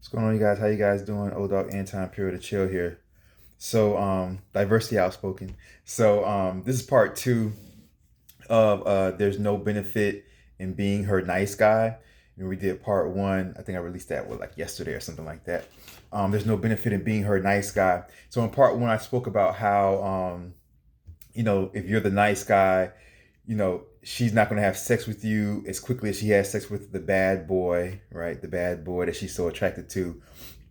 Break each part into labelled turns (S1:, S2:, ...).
S1: What's going on, you guys? How you guys doing? Dogg, Anti-Imperial to chill here. So, Diversity Outspoken. So, this is part two of There's No Benefit in Being Her Nice Guy. We did part one. I think I released that like yesterday or something like that. There's no benefit in being her nice guy. So in part one, I spoke about how if you're the nice guy, she's not going to have sex with you as quickly as she has sex with the bad boy, right? The bad boy that she's so attracted to.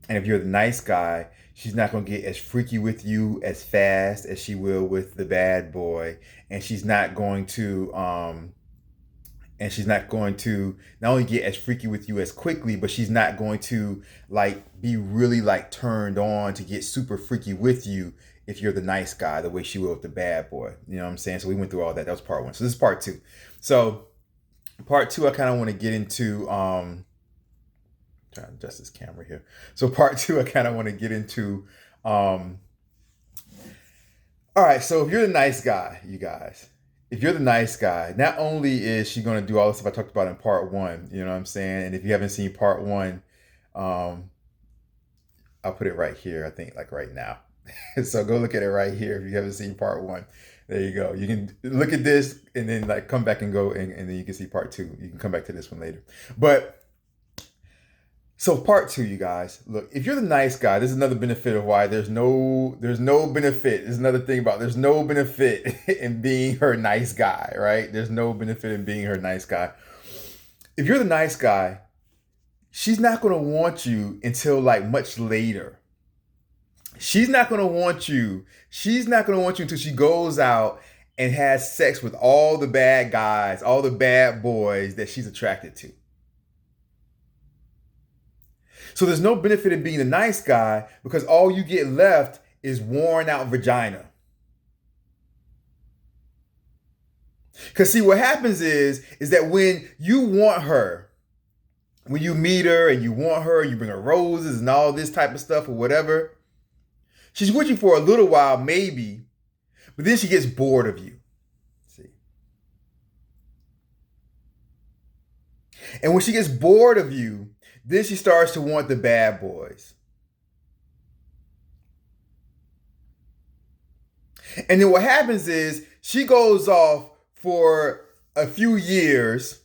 S1: And if you're the nice guy, she's not going to get as freaky with you as fast as she will with the bad boy. And she's not going to not only get as freaky with you as quickly, but she's not going to like be really like turned on to get super freaky with you if you're the nice guy, the way she will with the bad boy. You know what I'm saying? So we went through all that. That was part one. So this is part two. So part two, I kind of want to get into trying to adjust this camera here. So part two, I kind of want to get into all right, so if you're the nice guy, you guys, if you're the nice guy, not only is she going to do all the stuff I talked about in part one, you know what I'm saying? And if you haven't seen part one, um, I'll put it right here, I think, like right now. So go look at it right here if you haven't seen part one. There you go. You can look at this and then like come back and go and then you can see part two. You can come back to this one later. But so part two, you guys, look, if you're the nice guy, this is another benefit of why there's no benefit. There's another thing about there's no benefit in being her nice guy, right? There's no benefit in being her nice guy. If you're the nice guy, she's not going to want you until like much later. She's not going to want you. She's not going to want you until she goes out and has sex with all the bad guys, all the bad boys that she's attracted to. So there's no benefit in being the nice guy because all you get left is worn out vagina. Because see, what happens is that when you want her, when you meet her and you want her, you bring her roses and all this type of stuff or whatever, she's with you for a little while maybe, but then she gets bored of you. See? And when she gets bored of you, then she starts to want the bad boys. And then what happens is she goes off for a few years.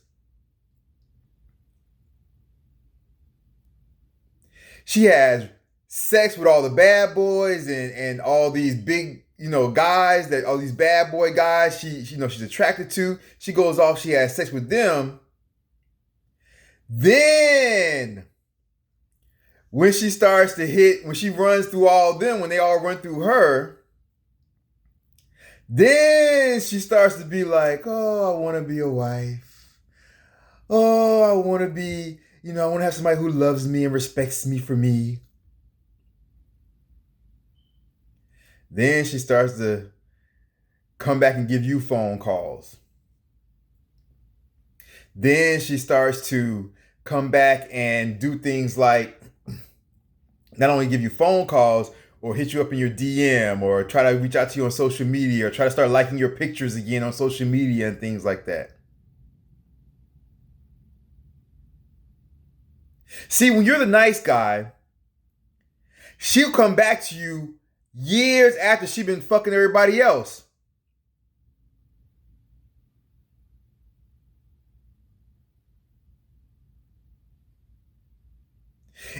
S1: She has sex with all the bad boys and all these big, guys, that all these bad boy guys she's attracted to. She goes off, she has sex with them. Then, when she starts to when she runs through all of them, when they all run through her, then she starts to be like, oh, I want to be a wife. Oh, I want to be, I want to have somebody who loves me and respects me for me. Then she starts to come back and give you phone calls. Then she starts to come back and do things like not only give you phone calls or hit you up in your DM or try to reach out to you on social media or try to start liking your pictures again on social media and things like that. See, when you're the nice guy, she'll come back to you years after she's been fucking everybody else.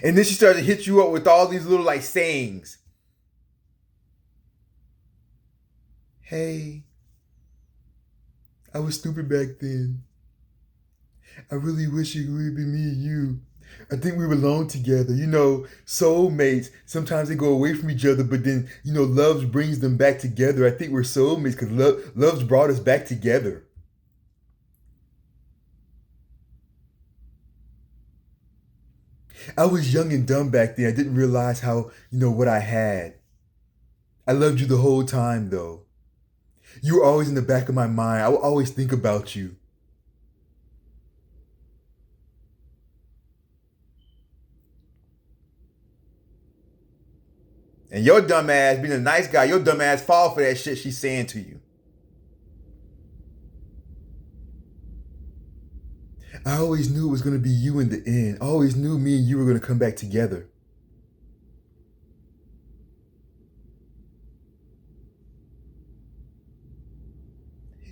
S1: And then she started to hit you up with all these little like sayings. Hey, I was stupid back then. I really wish it would be me and you. I think we belong together. Soulmates, sometimes they go away from each other, but then, love brings them back together. I think we're soulmates because love's brought us back together. I was young and dumb back then. I didn't realize how, what I had. I loved you the whole time, though. You were always in the back of my mind. I would always think about you. And your dumb ass, being a nice guy, your dumb ass fall for that shit she's saying to you. I always knew it was going to be you in the end. I always knew me and you were going to come back together.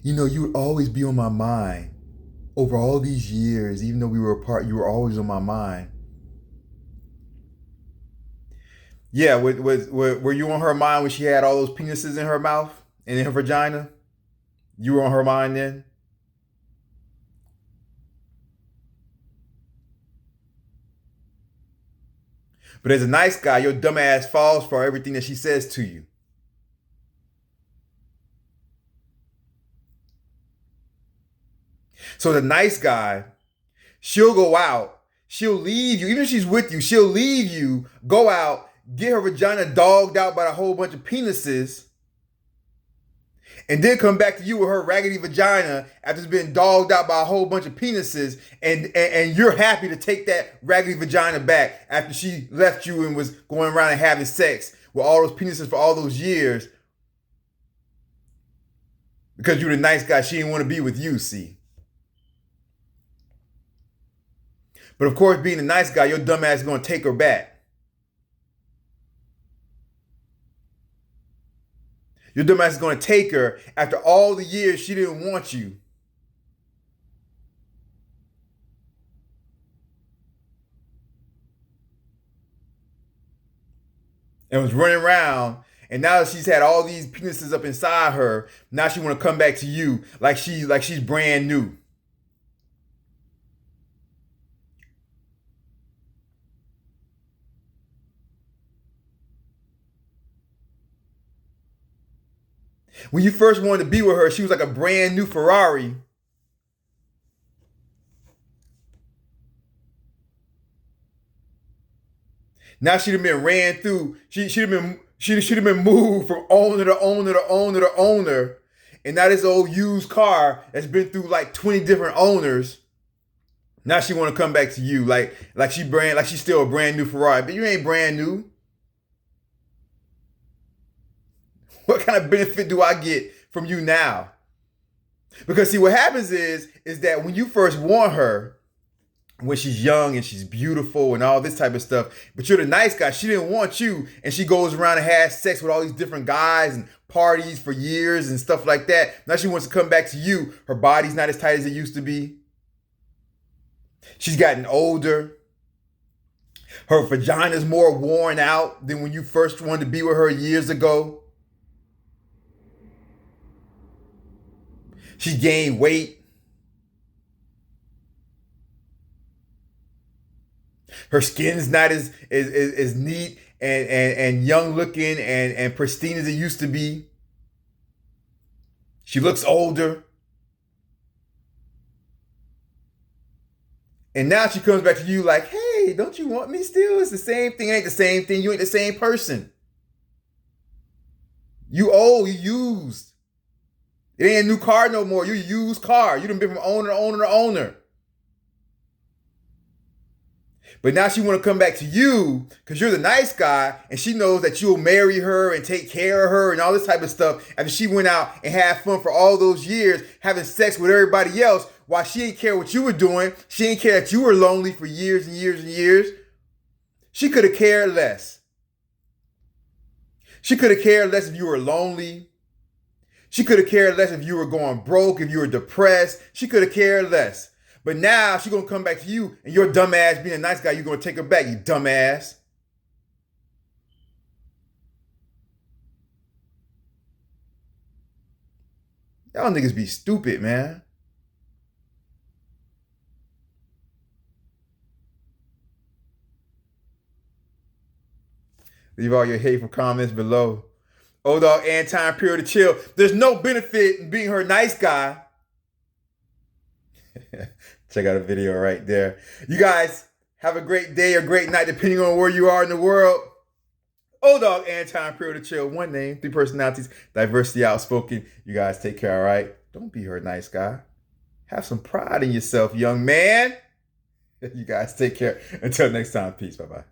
S1: You know, you would always be on my mind. Over all these years, even though we were apart, you were always on my mind. Yeah, were you on her mind when she had all those penises in her mouth and in her vagina? You were on her mind then? But as a nice guy, your dumb ass falls for everything that she says to you. So the nice guy, she'll go out, she'll leave you, even if she's with you, she'll leave you, go out, get her vagina dogged out by a whole bunch of penises, and then come back to you with her raggedy vagina after it's been dogged out by a whole bunch of penises, and you're happy to take that raggedy vagina back after she left you and was going around and having sex with all those penises for all those years because you're the nice guy. She didn't want to be with you, see. But of course, being a nice guy, your dumb ass is going to take her back. Your dumb ass is going to take her after all the years she didn't want you. And was running around. And now that she's had all these penises up inside her, now she want to come back to you like she's brand new. When you first wanted to be with her, she was like a brand new Ferrari. Now she'd have been ran through. She'd have been moved from owner to owner to owner to owner. And now this old used car that's been through like 20 different owners. Now she want to come back to you like she's still a brand new Ferrari, but you ain't brand new. What kind of benefit do I get from you now? Because see, what happens is that when you first want her, when she's young and she's beautiful and all this type of stuff, but you're the nice guy, she didn't want you, and she goes around and has sex with all these different guys and parties for years and stuff like that. Now she wants to come back to you. Her body's not as tight as it used to be. She's gotten older. Her vagina's more worn out than when you first wanted to be with her years ago. She gained weight. Her skin's not as neat and young looking and pristine as it used to be. She looks older. And now she comes back to you like, hey, don't you want me still? It's the same thing. It ain't the same thing. You ain't the same person. You old, you used. It ain't a new car no more. You a used car. You done been from owner to owner to owner. But now she want to come back to you because you're the nice guy, and she knows that you'll marry her and take care of her and all this type of stuff after she went out and had fun for all those years having sex with everybody else while she didn't care what you were doing. She didn't care that you were lonely for years and years and years. She could have cared less. She could have cared less if you were lonely. She could have cared less if you were going broke, if you were depressed. She could have cared less. But now she's going to come back to you, and your dumb ass being a nice guy, you're going to take her back, you dumb ass. Y'all niggas be stupid, man. Leave all your hateful comments below. Old Dogg, Anti-Imperial to chill. There's no benefit in being her nice guy. Check out a video right there. You guys have a great day or great night, depending on where you are in the world. Old Dogg, Anti-Imperial to chill. One name, 3 personalities, Diversity Outspoken. You guys take care, all right? Don't be her nice guy. Have some pride in yourself, young man. You guys take care. Until next time, peace. Bye-bye.